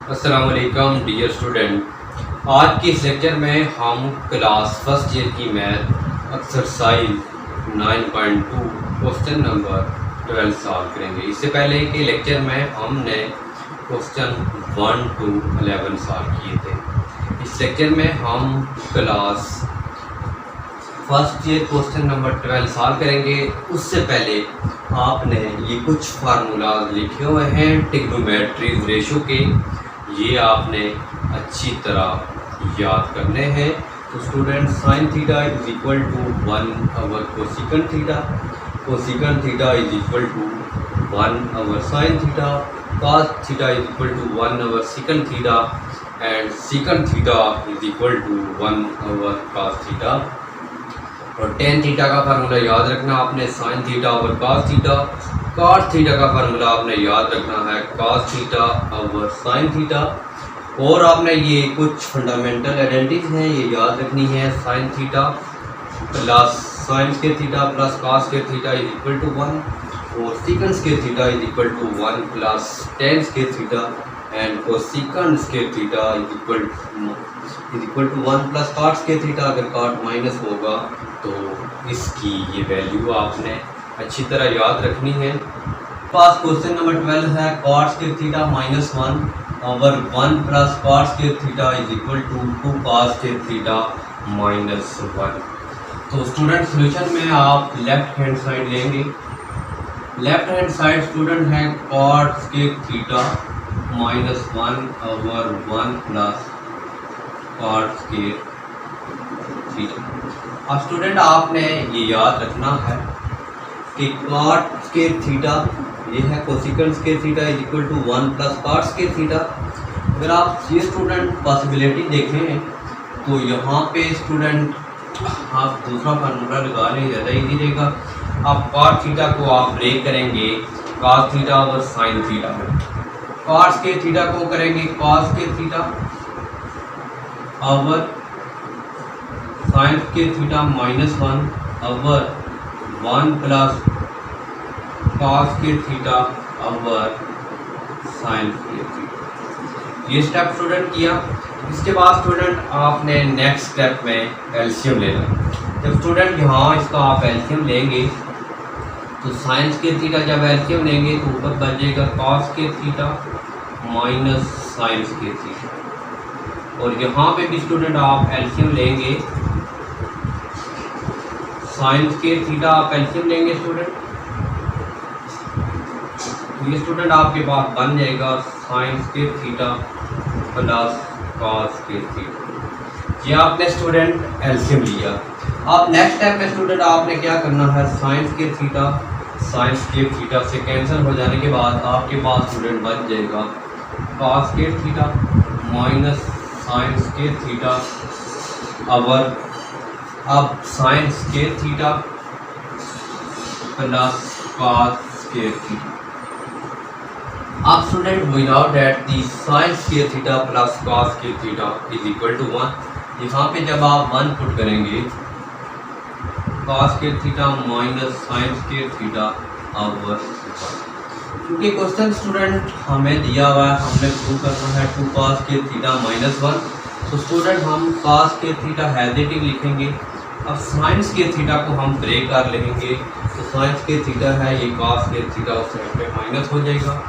अस्सलाम वालेकुम dear student, आज के इस लेक्चर में हम क्लास फर्स्ट ईयर की math exercise 9.2 question number 12 solve करेंगे। इससे पहले के लेक्चर में हमने क्वेश्चन 1 to 11 सॉल्व किए थे। इस लेक्चर में हम class first year question number 12 solve करेंगे। उससे पहले आपने ये कुछ फार्मूलाज लिखे हुए हैं ट्रिग्नोमेट्री रेशो के, ये आपने अच्छी तरह याद करने हैं। तो student sine theta is equal to 1 over cosecant theta, cosecant theta is equal to 1 over sine theta, cos theta is equal to 1 over secant theta and secant theta is equal to 1 over cos theta. और tan theta का formula याद रखना आपने, sine theta over cos theta. Cos theta का formula आपने याद रखना है cos theta over sine theta. और आपने ये कुछ फंडामेंटल आइडेंटिटीज हैं, ये याद रखनी है। Sign theta plus sign square theta plus cos square theta is equal to 1 और sec square theta is equal to 1 plus tan square theta and cosec square theta is equal to 1 plus cot square theta. अगर cot minus होगा तो इसकी ये value आपने अच्छी तरह याद रखनी है। पास क्वेश्चन नंबर 12 है cot square theta minus 1 over 1 plus cot square theta is equal to 2 cos square theta minus 1। तो स्टूडेंट सॉल्यूशन में आप लेफ्ट हैंड साइड लेंगे। लेफ्ट हैंड साइड स्टूडेंट है cot square theta minus 1 over 1 plus cot square theta. अब student आपने ये याद रखना है कि कॉट स्क्वायर थीटा ये है cosecant square theta is equal to 1 plus cot square theta. अगर आप ये स्टूडेंट पॉसिबिलिटी देखें तो यहाँ पे स्टूडेंट आप दूसरा फार्मूला लगा लें, ज़्यादा ईजी रहेगा। आप कॉट थीटा को आप ब्रेक करेंगे कॉस थीटा और साइन थीटा में। कॉट स्क्वायर थीटा को करेंगे cos square theta over sign square theta minus 1 over 1 plus cos square theta over sign square theta. ये स्टेप स्टूडेंट किया। इसके बाद स्टूडेंट आपने नेक्स्ट स्टेप में एलसीएम लेना। जब स्टूडेंट यहाँ इसका आप एलसीएम लेंगे तो साइन स्क्वायर थीटा जब एलसीएम लेंगे तो ऊपर बच जाएगा cos square theta minus sin square theta. और यहाँ पे भी स्टूडेंट आप एलसीएम लेंगे, साइन स्क्वायर थीटा आप एलसीएम लेंगे स्टूडेंट, ये स्टूडेंट आपके पास बन जाएगा sign square theta plus cos square theta. ये आपने स्टूडेंट एलसीएम लिया। अब नेक्स्ट स्टेप में स्टूडेंट आपने क्या करना है, sin square theta sin square theta से कैंसिल हो जाने के बाद आपके पास स्टूडेंट बन जाएगा cos square theta minus sin square theta over अब sin square theta plus cos square theta. अब student we know that the sin square theta plus cos square theta is equal to 1। यहाँ पे जब आप 1 put करेंगे cos square theta minus sin square theta over 1। क्योंकि question student हमें दिया हुआ है, हमने प्रूव करना है 2 कॉस स्क्वायर थीटा माइनस 1। तो स्टूडेंट हम cos square theta as it is लिखेंगे। अब साइन स्क्वायर थीटा को हम ब्रेक कर लेंगे तो साइन स्क्वायर थीटा है ये कॉस स्क्वायर थीटा उस साइड पे माइनस हो जाएगा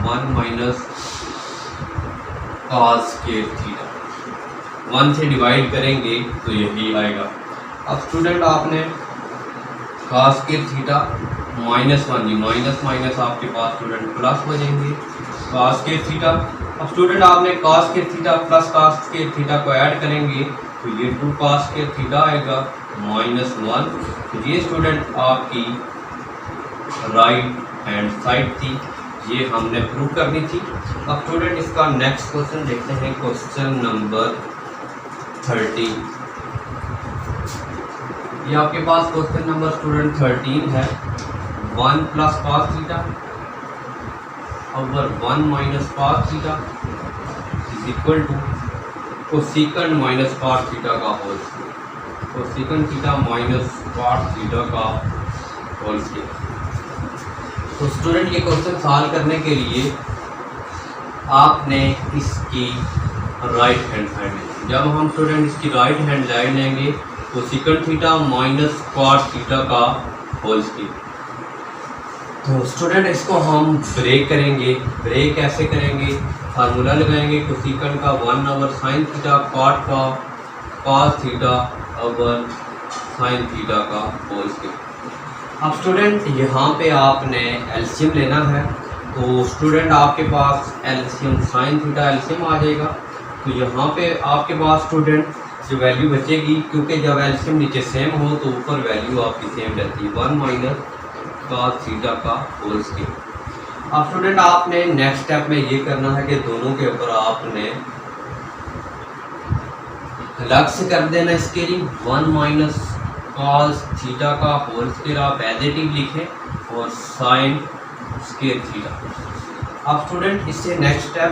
1 माइनस कॉस स्क्वायर थीटा। 1 से डिवाइड करेंगे तो यही आएगा। अब स्टूडेंट आपने कॉस स्क्वायर थीटा माइनस 1 ये माइनस माइनस आपके पास स्टूडेंट प्लस हो जाएंगे कॉस स्क्वायर थीटा। अब स्टूडेंट आपने cos square theta plus cos square theta को ऐड करेंगे तो ये 2 कॉस स्क्वायर थीटा आएगा माइनस 1। तो ये स्टूडेंट आपकी राइट हैंड साइड थी, ये हमने प्रूव करनी थी। अब स्टूडेंट इसका नेक्स्ट क्वेश्चन देखते हैं, क्वेश्चन नंबर 13। ये आपके पास क्वेश्चन नंबर स्टूडेंट 13 है। 1 plus cos theta over 1 minus cos theta is equal to cosec minus cos theta का whole square. Cosec theta minus cos theta का होल स्केयर। तो student ये question solve करने के लिए आपने इसकी राइट हैंड साइड लेंगे। जब हम स्टूडेंट इसकी राइट हैंड साइड लेंगे तो secant theta minus cot theta का होल स्केयर। तो स्टूडेंट इसको हम ब्रेक करेंगे। ब्रेक कैसे करेंगे? फार्मूला लगाएंगे कोसेकंड का 1/sin थीटा कॉट का cos theta over sin theta का होल स्केयर। अब स्टूडेंट यहाँ पे आपने एलसीएम लेना है। तो स्टूडेंट आपके पास एलसीएम sin थीटा एलसीएम आ जाएगा। तो यहाँ पे आपके पास स्टूडेंट जो वैल्यू बचेगी, क्योंकि जब एलसीएम नीचे सेम हो तो ऊपर वैल्यू आपकी सेम रहती है, 1 - cos थीटा का होल स्केयर। अब स्टूडेंट आपने नेक्स्ट स्टेप में ये करना है कि दोनों के ऊपर आपने अलग से कर देना स्केयरिंग। 1 - cos थीटा का होल स्केयर आप एज इट इज लिखें और sin स्केयर थीटा। अब स्टूडेंट इससे नेक्स्ट स्टेप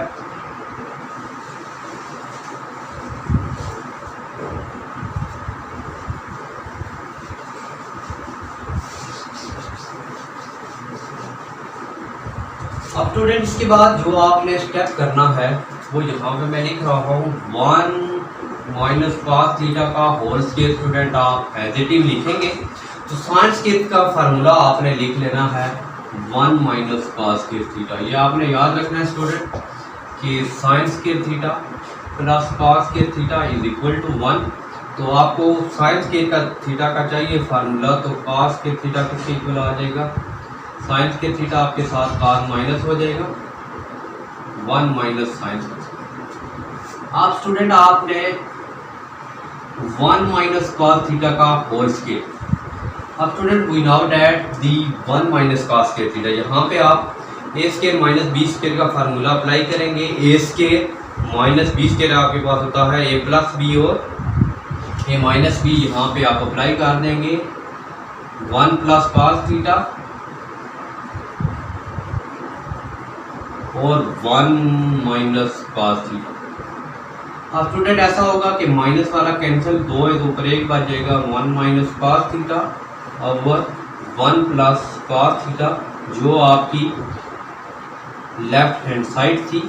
अब स्टूडेंट इसके बाद जो आपने स्टेप करना है वो यहाँ पे मैं लिख रहा हूँ 1 - cos थीटा का होल स्केयर। स्टूडेंट आप एज इट इज लिखेंगे। तो sin स्केयर का फार्मूला आपने लिख लेना है 1 - cos स्केयर थीटा। ये आपने याद रखना है स्टूडेंट कि sin square theta plus cos square theta is equal to 1। तो आपको sin स्केयर का थीटा का चाहिए फार्मूला, तो cos स्केयर थीटा किसके इक्वल आ जाएगा? sin स्केयर थीटा आपके साथ cos माइनस हो जाएगा 1 - sin स्केयर। आप स्टूडेंट आपने 1 - cos थीटा का होल स्केयर। अब student we know that the 1 - cos square theta. यहाँ पे आप a square minus B square का फार्मूला अप्लाई करेंगे। a square minus B square आपके पास होता है a प्लस बी, और a माइनस बी यहाँ पे आप अप्लाई कर देंगे 1 + cos थीटा और 1 - cos थीटा। अब स्टूडेंट ऐसा होगा कि माइनस वाला कैंसिल, 2 है तो ऊपर 1 बच जाएगा 1 - cos theta over 1 + cos theta, जो आपकी लेफ्ट हैंड साइड थी।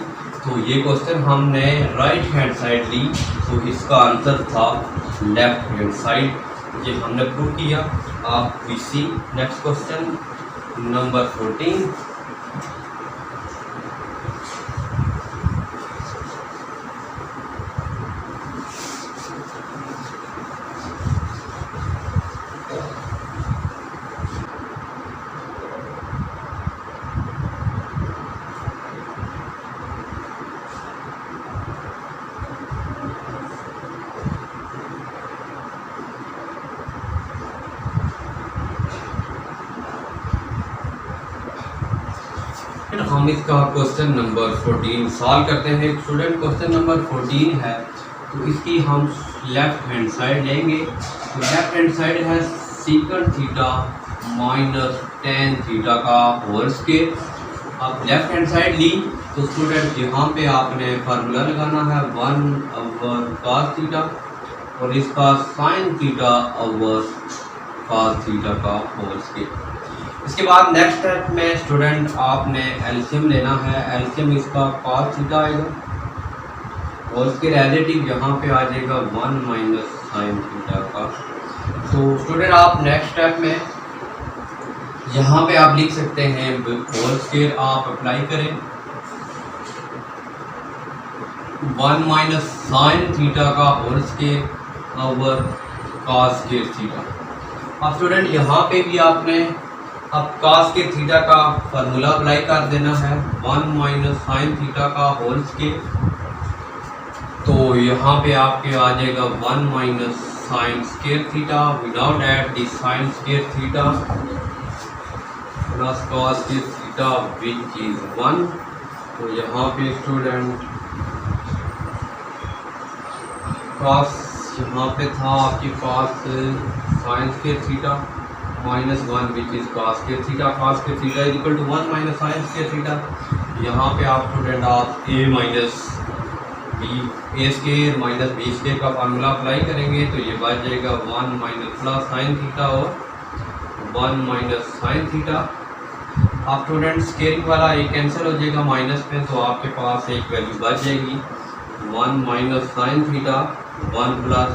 तो ये क्वेश्चन हमने राइट हैंड साइड ली, तो इसका आंसर था लेफ्ट हैंड साइड। ये हमने प्रूव किया। आप we see next question number 14। हम इसका क्वेश्चन नंबर 14 सॉल्व करते हैं। स्टूडेंट क्वेश्चन नंबर 14 है, तो इसकी हम लेफ्ट हैंड साइड लेंगे। तो लेफ्ट हैंड साइड है second theta minus tan theta का होल स्केयर। अब लेफ्ट हैंड साइड ली तो स्टूडेंट यहाँ पे आपने फार्मूला लगाना है 1/cos थीटा और इसका sin theta over cos theta का होल स्केयर। इसके बाद नेक्स्ट स्टेप में स्टूडेंट आपने एलसीएम लेना है। एलसीएम इसका cos थीटा आएगा और उसके रिलेटिव यहाँ पे आ जाएगा 1 - sin थीटा का। तो स्टूडेंट आप नेक्स्ट स्टेप में यहाँ पे आप लिख सकते हैं होल स्केयर आप अप्लाई करें 1 - sin थीटा का whole square over cos square theta. अब स्टूडेंट यहाँ पे भी आपने अब cos के थीटा का फार्मूला अप्लाई कर देना है 1 - sin थीटा का होल स्केयर। तो यहाँ पे आपके आ जाएगा 1 - sin square theta without at the sin square theta plus cos square theta which is 1। तो यहाँ पे स्टूडेंट cos यहाँ पे था आपके पास sin square theta -1 which is cos square theta. cos square theta is equal to 1 - sin square theta. यहाँ पे आप स्टूडेंट आप a square minus B square का फार्मूला अप्लाई करेंगे तो ये बच जाएगा 1 - sin थीटा और 1 माइनस साइन थीटा। आप स्टूडेंट स्केलिंग वाला एक कैंसिल हो जाएगा माइनस में, तो आपके पास एक वैल्यू बच जाएगी 1 minus sine theta 1 plus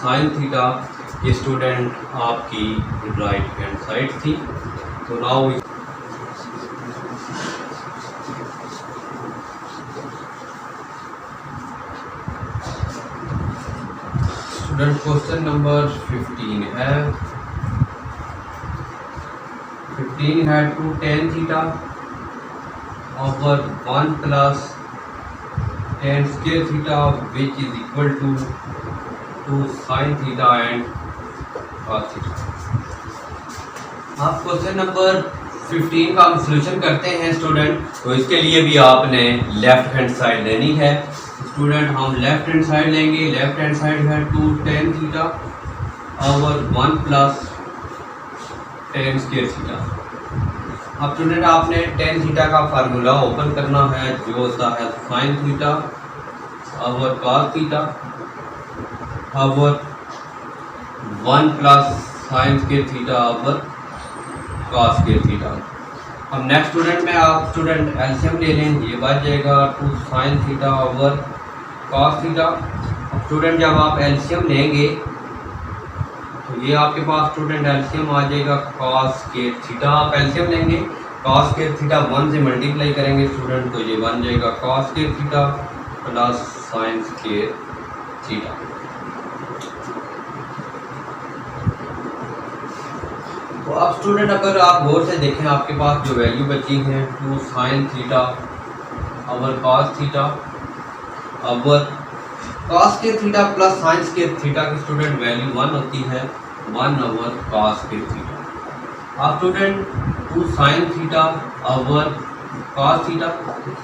sine theta. ये स्टूडेंट आपकी राइट हैंड साइड थी। तो नाउ स्टूडेंट क्वेश्चन नंबर 15 है। 15 है two tan theta over 1 plus tan square theta which is equal to sine theta and cos theta. आप question number 15 का हम solution करते हैं स्टूडेंट। तो इसके लिए भी आपने लेफ्ट हैंड साइड लेनी है। स्टूडेंट हम लेफ्ट हैंड साइड लेंगे। लेफ्ट हैंड साइड है two tan theta over 1 plus tan square theta. अब स्टूडेंट आपने टेन थीटा का फार्मूला ओपन करना है, जो होता है sign theta over cos theta over 1 plus sign square theta over cos square theta. अब नेक्स्ट स्टूडेंट में आप स्टूडेंट एलसीएम ले लें, ये बच जाएगा two sine theta over cos theta. अब स्टूडेंट जब आप एलसीएम लेंगे तो ये आपके पास स्टूडेंट एलसीएम आ जाएगा कॉस स्क्वायर थीटा। आप एलसीएम लेंगे, कॉस स्क्वायर थीटा 1 से मल्टीप्लाई करेंगे स्टूडेंट, तो ये बन जाएगा cos square theta plus sign square theta. तो अब स्टूडेंट अगर आप गौर से देखें, आपके पास जो वैल्यू बची है two sine theta over cos theta over cos square theta plus sign square theta की स्टूडेंट वैल्यू 1 होती है 1 ओवर कॉस स्क्वायर थीटा। अब student two sine theta over cos theta,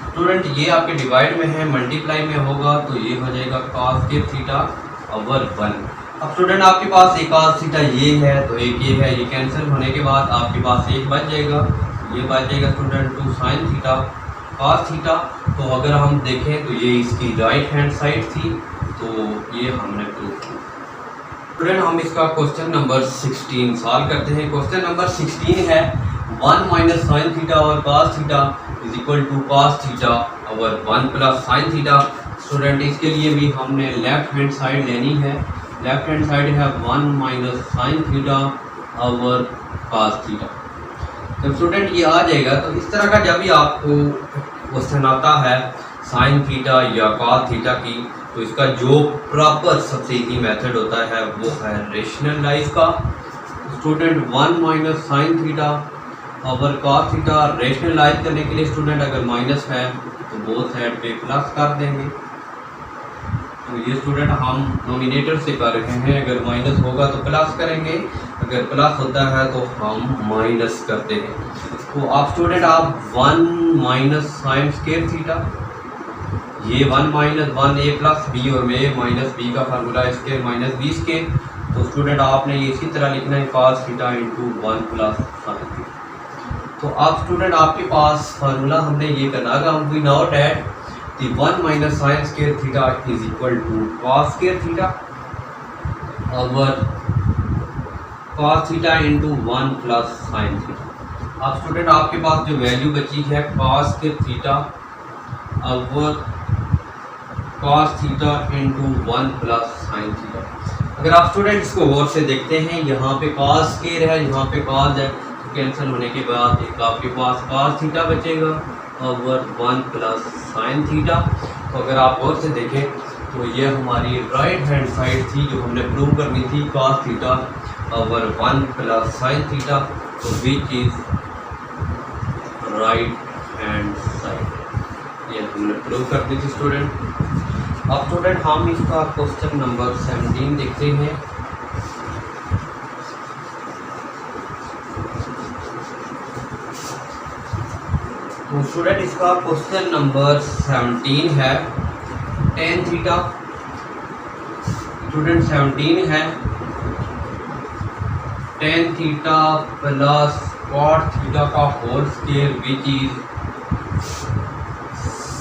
student ये आपके डिवाइड में है, मल्टीप्लाई में होगा तो ये हो जाएगा कॉस स्क्वायर थीटा ओवर 1। अब स्टूडेंट आपके पास एक कॉस थीटा ये है, तो एक ये है, ये कैंसिल होने के बाद आपके पास एक बच जाएगा, ये बच जाएगा student two sine theta cos theta. तो अगर हम देखें तो ये इसकी राइट हैंड साइड थी, तो ये हमने प्रूव किया। स्टूडेंट हम इसका क्वेश्चन नंबर 16 सॉल्व करते हैं। क्वेश्चन नंबर 16 है 1 माइनस साइन थीटा और cos theta is equal to cos theta over 1 plus sign theta. Student इसके लिए भी हमने लेफ्ट हैंड साइड लेनी है। लेफ्ट हैंड साइड है 1 minus sine theta over cos theta. जब स्टूडेंट ये आ जाएगा तो इस तरह का जब भी आपको क्वेश्चन आता है साइन थीटा या कॉस थीटा की, तो इसका जो प्रॉपर सबसे इजी मेथड होता है वो है रेशनलाइज का। Student 1 minus sine theta over cos theta rationalize करने के लिए स्टूडेंट अगर माइनस है तो बोथ साइड पे प्लस कर देंगे। तो ये स्टूडेंट हम नोमिनेटर से कर रहे हैं, अगर माइनस होगा तो प्लस करेंगे, अगर प्लस होता है तो हम माइनस करते हैं। तो आप स्टूडेंट आप 1 माइनस साइन स्क्वायर थीटा, ये 1 माइनस 1 ए प्लस बी और ए माइनस बी का फार्मूला इसके माइनस बी के, तो स्टूडेंट आपने ये इसी तरह लिखना है cos theta into 1 plus sign theta. तो आप स्टूडेंट आपके पास फार्मूला हमने ये करना है, हम we know that the 1 minus sin square theta is equal to cos square theta over cos theta into 1 plus sin theta। अब स्टूडेंट आपके पास जो वैल्यू बची है cos square theta over cos theta into 1 plus sin theta। अगर आप student इसको गौर से देखते हैं, यहाँ पे cos square है, यहाँ पे cos है, तो कैंसिल होने के बाद एक आपके पास cos थीटा बचेगा ओवर 1 प्लस साइन थीटा। तो अगर आप और से देखें तो ये हमारी राइट हैंड साइड थी जो हमने प्रूव करनी थी cos theta over 1 plus sign theta, तो which is right hand side, ये हमने प्रूव कर दी थी स्टूडेंट। अब स्टूडेंट हम इसका क्वेश्चन नंबर 17 देखते हैं। तो स्टूडेंट इसका क्वेश्चन नंबर 17 है टेन थीटा, स्टूडेंट 17 है tan theta plus cot theta का whole square which is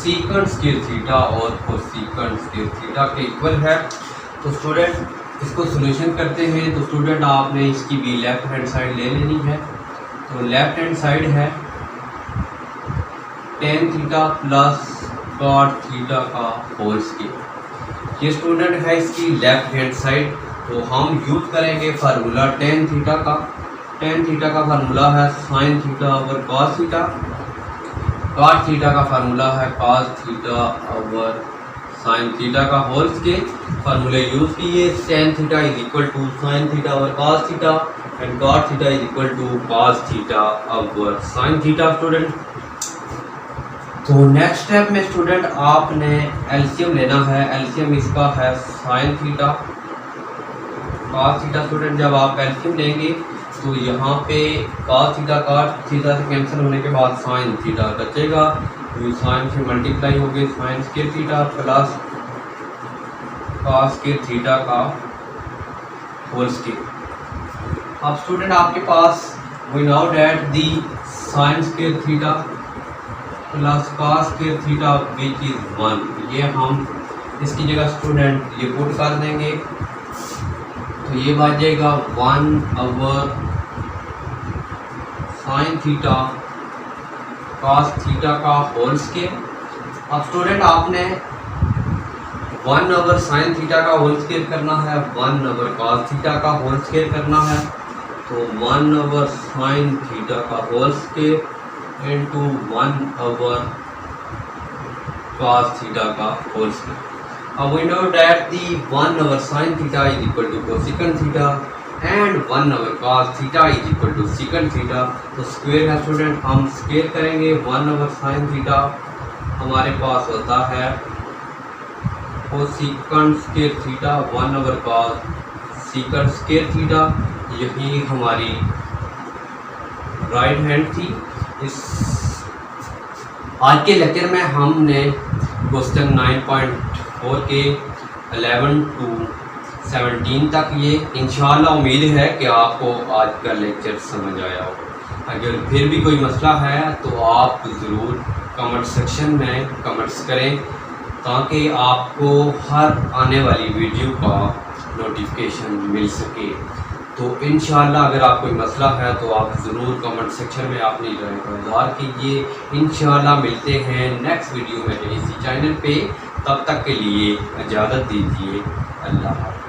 secant square theta और कोसेकंड स्क्वायर थीटा के इक्वल है। तो स्टूडेंट इसको सोल्यूशन करते हैं। तो स्टूडेंट आपने इसकी भी लेफ़्ट हैंड साइड ले लेनी है। तो लेफ़्ट हैंड साइड है tan theta plus cot theta का होल स्क्वायर। ये स्टूडेंट है इसकी लेफ़्ट हैंड साइड। तो हम यूज़ करेंगे फार्मूला tan थीटा का। tan थीटा का फार्मूला है sin theta over cos theta. cot theta का फार्मूला है cos theta over sin theta का होल स्क्वायर। फार्मूले यूज़ किए। tan theta is equal to sin theta over cos theta and cot theta is equal to cos theta over sin theta student. तो next step में student आपने LCM लेना है। LCM इसका है sin theta cos theta. Student जब आप LCM लेंगे तो यहाँ पे cos थीटा cos थीटा से कैंसिल होने के बाद sin थीटा बचेगा। तो sin से मल्टीप्लाई हो गए sin square theta plus cos square theta का होल स्क्वायर। अब स्टूडेंट आपके पास we know that the sin square theta plus cos square theta which is 1। ये हम इसकी जगह स्टूडेंट ये पुट कर देंगे। तो ये बच जाएगा 1 over sin theta cos theta का होल स्क्वायर। अब स्टूडेंट आपने 1 ओवर sin थीटा का होल स्क्वायर करना है, 1 ओवर cos थीटा का होल स्क्वायर करना है। तो 1 ओवर sin थीटा का whole square into 1 over cos theta का होल स्क्वायर। अब we know that the 1 over sin theta is equal to cosecant theta and 1 over cos theta is equal to secant theta. तो square है student, हम square करेंगे 1 over sin theta हमारे पास होता है cosecant square theta 1 over cos secant square theta. यही हमारी राइट हैंड थी। इस आज के लेक्चर में हमने क्वेश्चन 9.4 के 11 to 17 तक ये इंशाल्लाह उम्मीद है कि आपको आज का लेक्चर समझ आया हो। अगर फिर भी कोई मसला है तो आप ज़रूर कमेंट सेक्शन में कमेंट्स करें ताकि आपको हर आने वाली वीडियो का नोटिफिकेशन मिल सके। तो इंशाल्लाह अगर आप कोई मसला है तो आप ज़रूर कमेंट सेक्शन में अपनी राय का इज़हार कीजिए। इंशाल्लाह मिलते हैं नेक्स्ट वीडियो में इसी चैनल पे। तब तक के लिए इजाज़त दीजिए। अल्लाह हाफ़िज़।